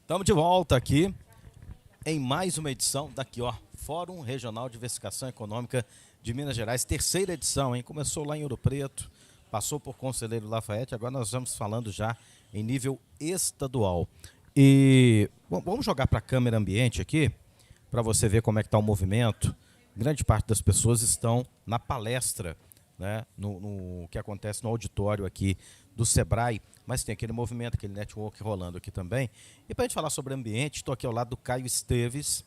Estamos de volta aqui em mais uma edição daqui, ó, Fórum Regional de Investigação Econômica de Minas Gerais, terceira edição, hein? Começou lá em Ouro Preto, passou por Conselheiro Lafayette, agora nós vamos falando já em nível estadual. E vamos jogar para a câmera ambiente aqui, para você ver como é que está o movimento. Grande parte das pessoas estão na palestra, né, no que acontece no auditório aqui do Sebrae, mas tem aquele movimento, aquele network rolando aqui também. E para a gente falar sobre ambiente, estou aqui ao lado do Caio Esteves,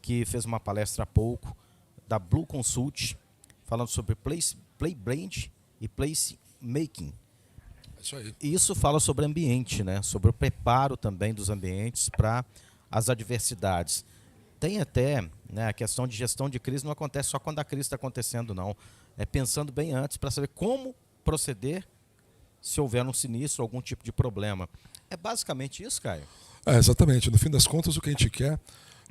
que fez uma palestra há pouco, da Blue Consult, falando sobre Play Brand e Place Making. É isso aí. E isso fala sobre ambiente, né? Sobre o preparo também dos ambientes para as adversidades. Tem até, né, a questão de gestão de crise, não acontece só quando a crise está acontecendo, não. É pensando bem antes para saber como proceder se houver um sinistro, algum tipo de problema. É basicamente isso, Caio? Exatamente. No fim das contas, o que a gente quer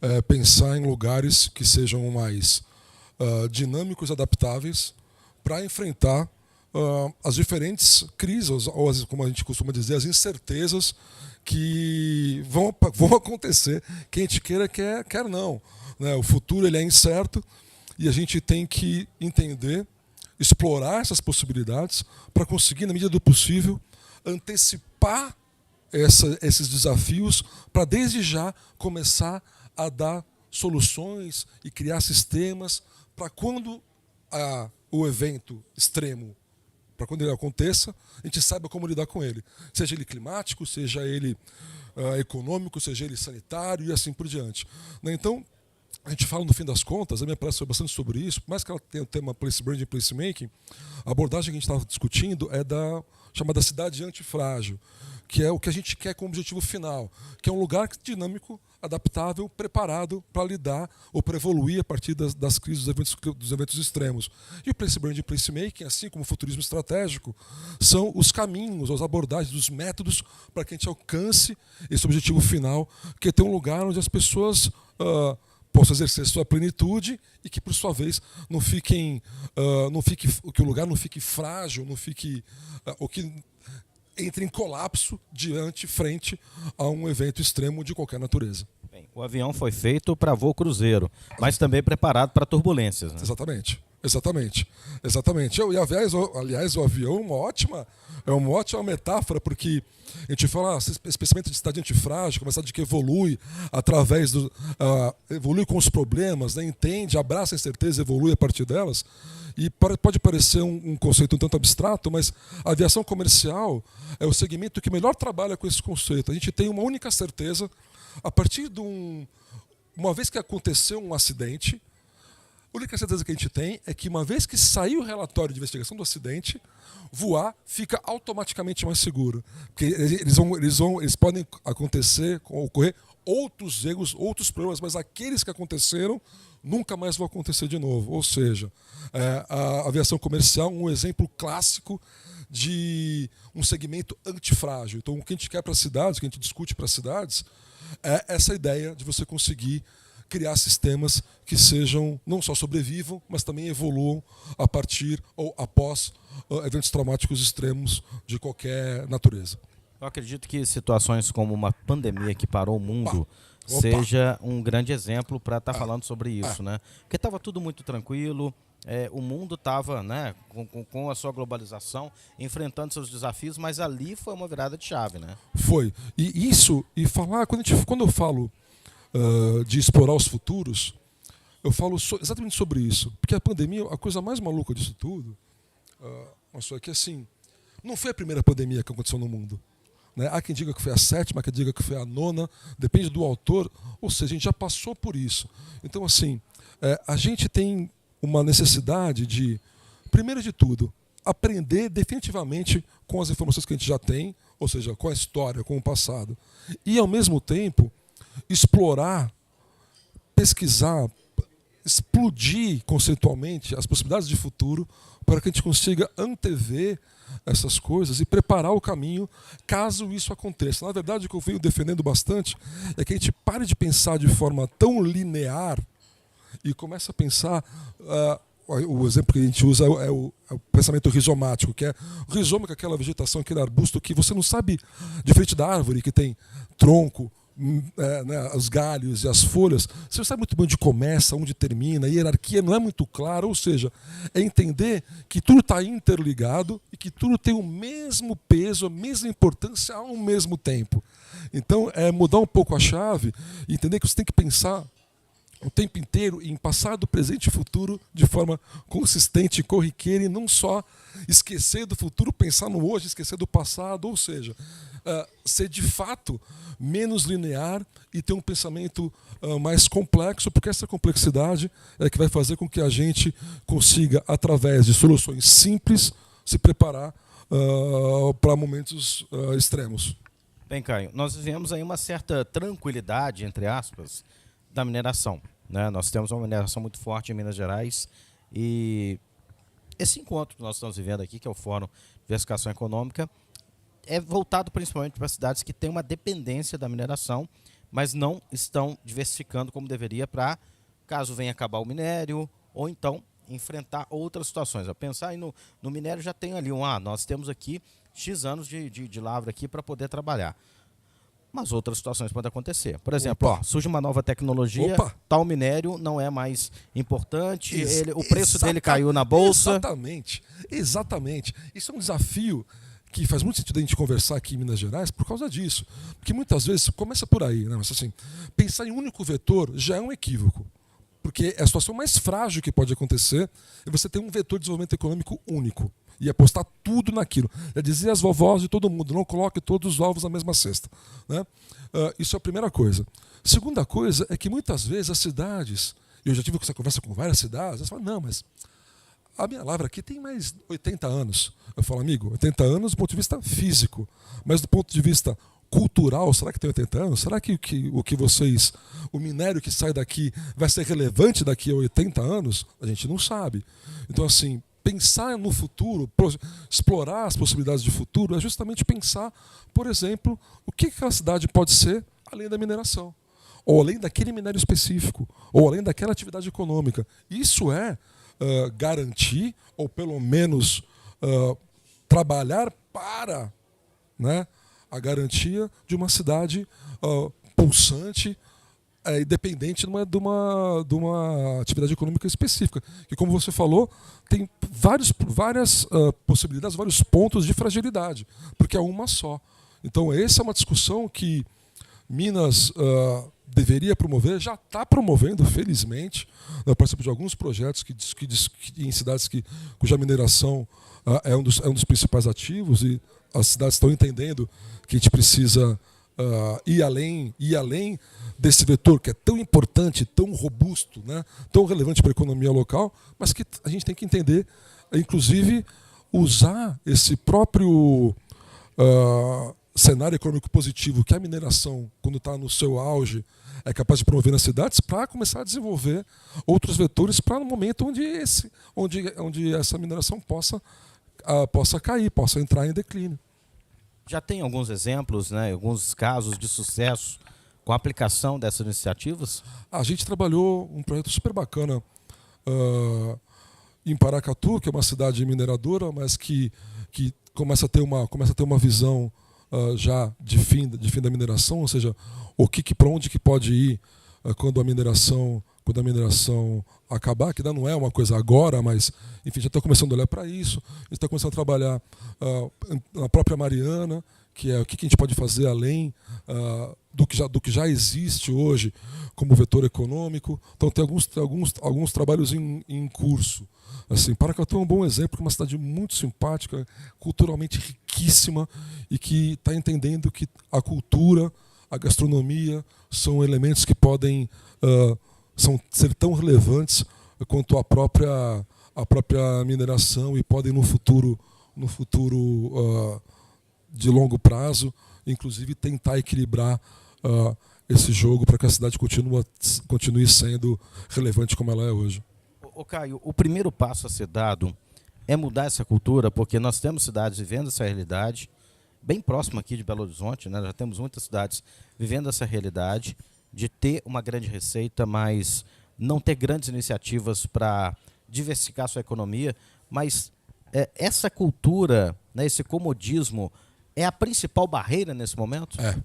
é pensar em lugares que sejam mais dinâmicos, adaptáveis, para enfrentar as diferentes crises, ou como a gente costuma dizer, as incertezas que vão acontecer, que a gente queira, quer não. Né? O futuro ele é incerto e a gente tem que entender, explorar essas possibilidades para conseguir, na medida do possível, antecipar esses desafios para, desde já, começar a dar soluções e criar sistemas para quando o evento extremo, para quando ele aconteça, a gente saiba como lidar com ele. Seja ele climático, seja ele econômico, seja ele sanitário e assim por diante. Né? Então, a gente fala, no fim das contas, a minha palestra foi bastante sobre isso, por mais que ela tenha o tema Place Brand e Place Making, a abordagem que a gente estava discutindo é da chamada cidade antifrágil, que é o que a gente quer como objetivo final, que é um lugar dinâmico, adaptável, preparado para lidar ou para evoluir a partir das crises dos eventos extremos. E o Place Brand e Place Making, assim como o futurismo estratégico, são os caminhos, as abordagens, os métodos para que a gente alcance esse objetivo final, que é ter um lugar onde as pessoas possam exercer sua plenitude e que, por sua vez, que o lugar não fique frágil, não fique, ou que entre em colapso frente a um evento extremo de qualquer natureza. Bem, o avião foi feito para voo cruzeiro, mas também preparado para turbulências. Né? Exatamente. Aliás, o avião é uma ótima metáfora, porque a gente fala esse pensamento de cidade antifrágil, uma cidade que evolui através evolui com os problemas, né? Entende, abraça a incerteza, evolui a partir delas. E pode parecer um conceito um tanto abstrato, mas a aviação comercial é o segmento que melhor trabalha com esse conceito. A gente tem uma única certeza, a partir de uma vez que aconteceu um acidente, a única certeza que a gente tem é que, uma vez que saiu o relatório de investigação do acidente, voar fica automaticamente mais seguro. Porque eles podem ocorrer outros erros, outros problemas, mas aqueles que aconteceram nunca mais vão acontecer de novo. Ou seja, a aviação comercial é um exemplo clássico de um segmento antifrágil. Então, o que a gente quer para as cidades, o que a gente discute para as cidades, é essa ideia de você conseguir criar sistemas que sejam, não só sobrevivam, mas também evoluam a partir ou após eventos traumáticos extremos de qualquer natureza. Eu acredito que situações como uma pandemia que parou o mundo seja um grande exemplo para estar falando sobre isso, né? Porque estava tudo muito tranquilo, o mundo estava, né, com a sua globalização, enfrentando seus desafios, mas ali foi uma virada de chave, né? Foi. Quando eu falo de explorar os futuros, eu falo exatamente sobre isso. Porque a pandemia, a coisa mais maluca disso tudo, é que, assim, não foi a primeira pandemia que aconteceu no mundo. Né? Há quem diga que foi a sétima, há quem diga que foi a nona, depende do autor, ou seja, a gente já passou por isso. Então, assim, a gente tem uma necessidade de, primeiro de tudo, aprender definitivamente com as informações que a gente já tem, ou seja, com a história, com o passado, e, ao mesmo tempo, explorar, pesquisar, explodir conceitualmente as possibilidades de futuro para que a gente consiga antever essas coisas e preparar o caminho caso isso aconteça. Na verdade, o que eu venho defendendo bastante é que a gente pare de pensar de forma tão linear e comece a pensar... o exemplo que a gente usa é o pensamento rizomático, que é o rizoma, que é aquela vegetação, aquele arbusto que você não sabe, diferente da árvore, que tem tronco, né, os galhos e as folhas, você não sabe muito bem onde começa, onde termina, a hierarquia não é muito clara, ou seja, é entender que tudo está interligado e que tudo tem o mesmo peso, a mesma importância ao mesmo tempo. Então, é mudar um pouco a chave e entender que você tem que pensar o tempo inteiro em passado, presente e futuro de forma consistente e corriqueira e não só esquecer do futuro, pensar no hoje, esquecer do passado, ou seja, ser de fato menos linear e ter um pensamento mais complexo, porque essa complexidade é que vai fazer com que a gente consiga, através de soluções simples, se preparar para momentos extremos. Bem, Caio, nós vivemos aí uma certa tranquilidade, entre aspas, da mineração, né? Nós temos uma mineração muito forte em Minas Gerais e esse encontro que nós estamos vivendo aqui, que é o Fórum de Diversificação Econômica, é voltado principalmente para cidades que têm uma dependência da mineração, mas não estão diversificando como deveria para, caso venha acabar o minério, ou então enfrentar outras situações. A pensar aí no minério já tem ali nós temos aqui X anos de lavra aqui para poder trabalhar. Mas outras situações podem acontecer. Por exemplo, surge uma nova tecnologia, tal minério não é mais importante, o preço dele caiu na bolsa. Exatamente. Isso é um desafio que faz muito sentido a gente conversar aqui em Minas Gerais por causa disso. Porque muitas vezes, começa por aí, né? Mas, assim, pensar em um único vetor já é um equívoco. Porque é a situação mais frágil que pode acontecer é você ter um vetor de desenvolvimento econômico único e apostar tudo naquilo. Já dizia as vovós de todo mundo, não coloque todos os ovos na mesma cesta, né? Isso é a primeira coisa. Segunda coisa é que muitas vezes as cidades, eu já tive essa conversa com várias cidades, elas falam, não, mas a minha lavra aqui tem mais 80 anos. Eu falo, amigo, 80 anos do ponto de vista físico, mas do ponto de vista cultural, será que tem 80 anos? Será que o minério que sai daqui vai ser relevante daqui a 80 anos? A gente não sabe. Então, assim, pensar no futuro, explorar as possibilidades de futuro, é justamente pensar, por exemplo, o que aquela cidade pode ser além da mineração, ou além daquele minério específico, ou além daquela atividade econômica. Isso é garantir, ou pelo menos trabalhar para, né, a garantia de uma cidade pulsante e dependente de uma atividade econômica específica. Que, como você falou, tem várias possibilidades, vários pontos de fragilidade, porque é uma só. Então, essa é uma discussão que Minas deveria promover, já está promovendo, felizmente. Eu participo de alguns projetos em cidades cuja mineração é um dos principais ativos, e as cidades estão entendendo que a gente precisa ir além desse vetor que é tão importante, tão robusto, né, tão relevante para a economia local, mas que a gente tem que entender, inclusive, usar esse próprio cenário econômico positivo que a mineração, quando está no seu auge, é capaz de promover nas cidades, para começar a desenvolver outros vetores para no momento onde essa mineração possa cair, possa entrar em declínio. Já tem alguns exemplos, né, alguns casos de sucesso com a aplicação dessas iniciativas? A gente trabalhou um projeto super bacana em Paracatu, que é uma cidade mineradora, mas que começa a ter uma visão já de fim da mineração, ou seja, para onde que pode ir quando a mineração acabar, que ainda não é uma coisa agora, mas enfim, já está começando a olhar para isso. A gente está começando a trabalhar na própria Mariana, que é o que a gente pode fazer além do que já existe hoje como vetor econômico. Então tem alguns trabalhos em curso. Assim, Paracatu é um bom exemplo, que é uma cidade muito simpática, culturalmente riquíssima, e que está entendendo que a cultura, a gastronomia são elementos que podem ser tão relevantes quanto a própria mineração, e podem no futuro de longo prazo, inclusive tentar equilibrar esse jogo para que a cidade continue sendo relevante como ela é hoje. Caio, o primeiro passo a ser dado é mudar essa cultura, porque nós temos cidades vivendo essa realidade, bem próximo aqui de Belo Horizonte, né? Já temos muitas cidades vivendo essa realidade de ter uma grande receita, mas não ter grandes iniciativas para diversificar sua economia. Mas essa cultura, né, esse comodismo, é a principal barreira nesse momento? É.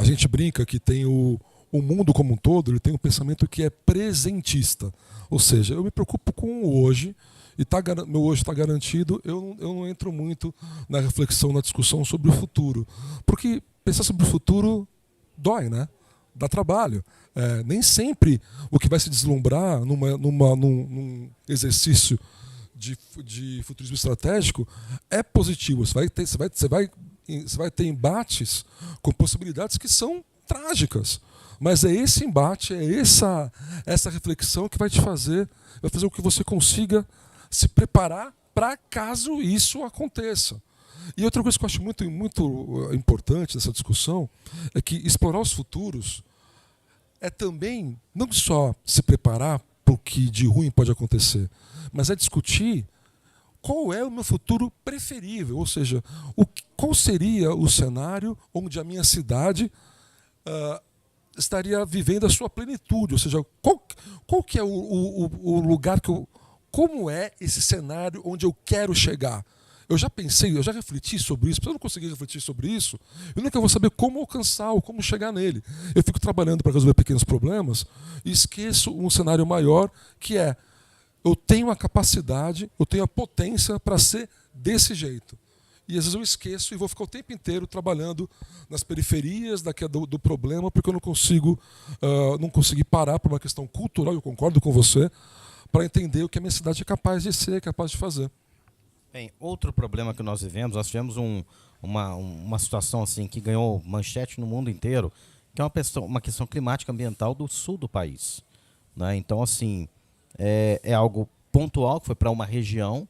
A gente brinca que tem o mundo como um todo, ele tem um pensamento que é presentista. Ou seja, eu me preocupo com o hoje, e meu hoje está garantido, eu não entro muito na reflexão, na discussão sobre o futuro. Porque pensar sobre o futuro dói, né? Dá trabalho. Nem sempre o que vai se deslumbrar num exercício de futurismo estratégico é positivo. Você vai ter embates com possibilidades que são trágicas. Mas é esse embate, é essa reflexão que vai fazer com que você consiga se preparar para caso isso aconteça. E outra coisa que eu acho muito, muito importante nessa discussão é que explorar os futuros é também não só se preparar para o que de ruim pode acontecer, mas é discutir qual é o meu futuro preferível, ou seja, qual seria o cenário onde a minha cidade estaria vivendo a sua plenitude, ou seja, qual que é o lugar como é esse cenário onde eu quero chegar. Eu já refleti sobre isso, mas eu não consegui refletir sobre isso, eu nunca vou saber como alcançar ou como chegar nele. Eu fico trabalhando para resolver pequenos problemas e esqueço um cenário maior, que é, eu tenho a capacidade, eu tenho a potência para ser desse jeito. E às vezes eu esqueço e vou ficar o tempo inteiro trabalhando nas periferias do problema, porque eu não consegui parar por uma questão cultural, eu concordo com você, para entender o que a minha cidade é capaz de ser, capaz de fazer. Bem, outro problema que nós vivemos, nós tivemos uma situação assim que ganhou manchete no mundo inteiro, que é uma questão climática ambiental do sul do país, né? Então, assim, é algo pontual, que foi para uma região,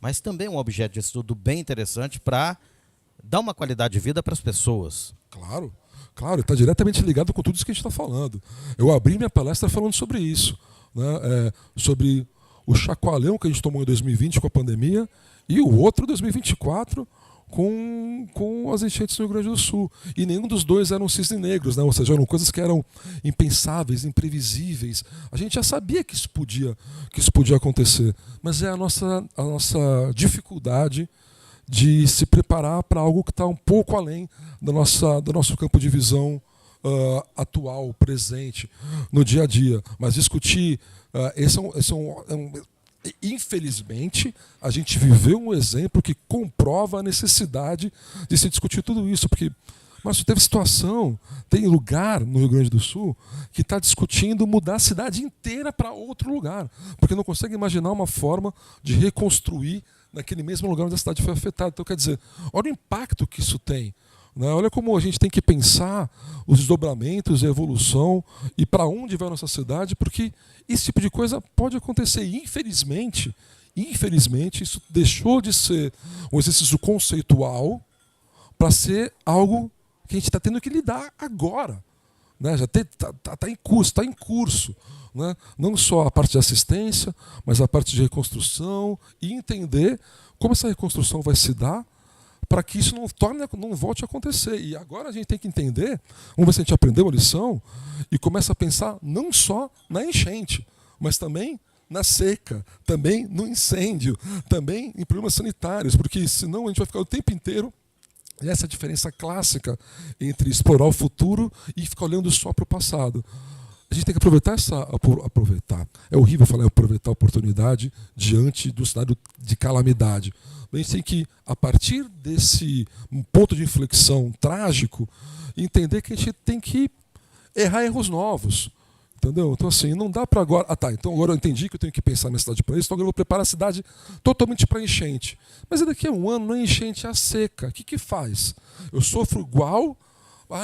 mas também um objeto de estudo bem interessante para dar uma qualidade de vida para as pessoas. Claro, está diretamente ligado com tudo isso que a gente está falando. Eu abri minha palestra falando sobre isso, né? Sobre o chacoalhão que a gente tomou em 2020 com a pandemia e o outro 2024 com as enchentes no Rio Grande do Sul. E nenhum dos dois eram cisnes negros, né? Ou seja, eram coisas que eram impensáveis, imprevisíveis. A gente já sabia que isso podia acontecer, mas é a nossa dificuldade de se preparar para algo que está um pouco além do nosso campo de visão atual, presente, no dia a dia. Mas discutir, infelizmente, a gente viveu um exemplo que comprova a necessidade de se discutir tudo isso, porque, mas tem lugar no Rio Grande do Sul que está discutindo mudar a cidade inteira para outro lugar, porque não consegue imaginar uma forma de reconstruir naquele mesmo lugar onde a cidade foi afetada. Então, quer dizer, olha o impacto que isso tem. Olha como a gente tem que pensar os desdobramentos, a evolução e para onde vai a nossa cidade, porque esse tipo de coisa pode acontecer. E, infelizmente, isso deixou de ser um exercício conceitual para ser algo que a gente está tendo que lidar agora. Já está em curso. Né? Não só a parte de assistência, mas a parte de reconstrução e entender como essa reconstrução vai se dar para que isso não volte a acontecer. E agora a gente tem que entender, vamos ver se a gente aprendeu a lição, e começa a pensar não só na enchente, mas também na seca, também no incêndio, também em problemas sanitários, porque senão a gente vai ficar o tempo inteiro. E essa é a diferença clássica entre explorar o futuro e ficar olhando só para o passado. A gente tem que aproveitar. É horrível falar aproveitar a oportunidade diante do cenário de calamidade. A gente tem que, a partir desse ponto de inflexão trágico, entender que a gente tem que errar erros novos. Entendeu? Então, assim, não dá para agora. Então agora eu entendi que eu tenho que pensar na cidade para isso, então agora eu vou preparar a cidade totalmente para enchente. Mas daqui a um ano não é enchente, é a seca. O que faz? Eu sofro igual.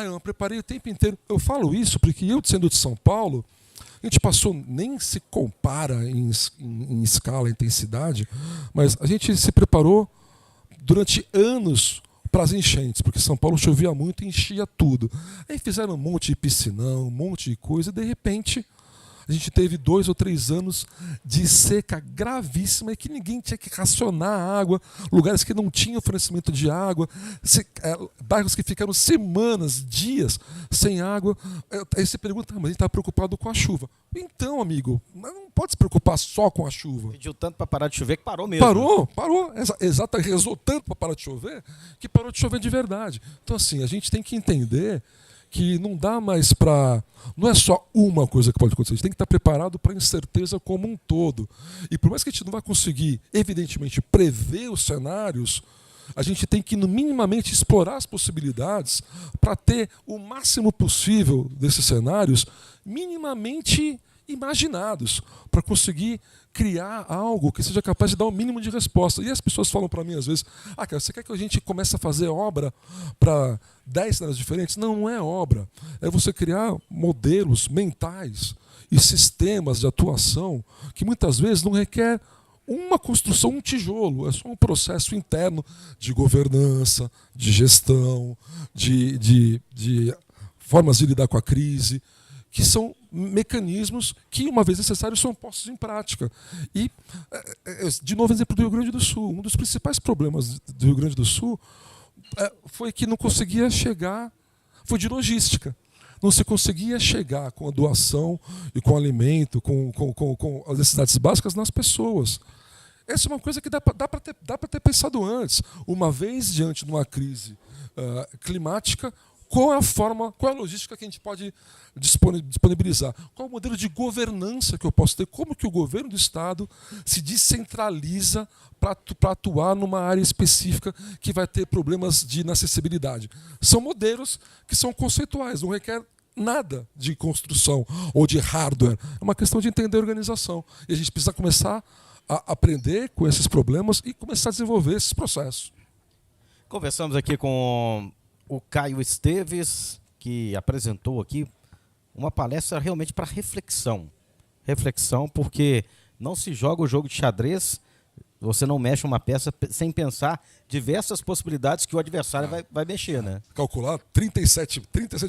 Eu preparei o tempo inteiro. Eu falo isso porque eu, sendo de São Paulo, a gente passou, nem se compara em escala, intensidade, mas a gente se preparou durante anos para as enchentes, porque São Paulo chovia muito e enchia tudo. Aí fizeram um monte de piscinão, um monte de coisa, e de repente a gente teve 2 ou 3 anos de seca gravíssima e que ninguém tinha que racionar a água, lugares que não tinham fornecimento de água, bairros que ficaram semanas, dias sem água. Aí você pergunta, mas a gente está preocupado com a chuva. Então, amigo, não pode se preocupar só com a chuva. Pediu tanto para parar de chover que parou mesmo. Parou. Exato, rezou tanto para parar de chover que parou de chover de verdade. Então, assim, a gente tem que entender que não dá mais para... Não é só uma coisa que pode acontecer, a gente tem que estar preparado para a incerteza como um todo. E por mais que a gente não vai conseguir, evidentemente, prever os cenários, a gente tem que, minimamente, explorar as possibilidades para ter o máximo possível desses cenários minimamente imaginados, para conseguir criar algo que seja capaz de dar o mínimo de resposta. E as pessoas falam para mim, às vezes, cara, você quer que a gente comece a fazer obra para 10 cenários diferentes? Não, não é obra. É você criar modelos mentais e sistemas de atuação que muitas vezes não requer uma construção, um tijolo, é só um processo interno de governança, de gestão, de formas de lidar com a crise, que são mecanismos que, uma vez necessários, são postos em prática. E, de novo, exemplo do Rio Grande do Sul. Um dos principais problemas do Rio Grande do Sul foi que não conseguia chegar, foi de logística. Não se conseguia chegar com a doação e com o alimento, com as necessidades básicas nas pessoas. Essa é uma coisa que dá para ter pensado antes. Uma vez diante de uma crise climática, qual é a logística que a gente pode disponibilizar? Qual é o modelo de governança que eu posso ter? Como que o governo do Estado se descentraliza para atuar numa área específica que vai ter problemas de inacessibilidade? São modelos que são conceituais, não requer nada de construção ou de hardware. É uma questão de entender a organização. E a gente precisa começar a aprender com esses problemas e começar a desenvolver esses processos. Conversamos aqui com o Caio Esteves, que apresentou aqui uma palestra realmente para reflexão. Reflexão, porque não se joga o jogo de xadrez, você não mexe uma peça sem pensar diversas possibilidades que o adversário vai mexer, né? Calcular 37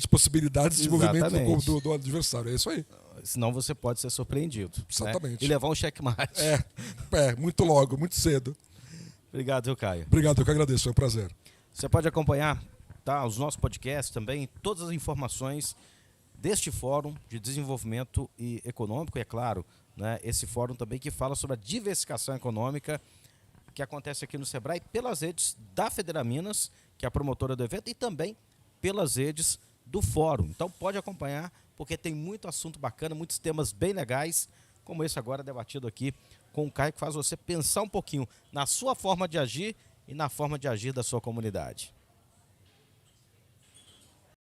possibilidades de movimento do adversário, é isso aí. Senão você pode ser surpreendido. Exatamente. Né? E levar um checkmate. Muito logo, muito cedo. Obrigado, viu, Caio? Obrigado, eu que agradeço, foi um prazer. Você pode acompanhar os nossos podcasts também, todas as informações deste Fórum de Desenvolvimento Econômico, e é claro, né, esse fórum também que fala sobre a diversificação econômica que acontece aqui no Sebrae pelas redes da Federaminas, que é a promotora do evento, e também pelas redes do Fórum. Então pode acompanhar, porque tem muito assunto bacana, muitos temas bem legais, como esse agora debatido aqui com o Caio, que faz você pensar um pouquinho na sua forma de agir e na forma de agir da sua comunidade.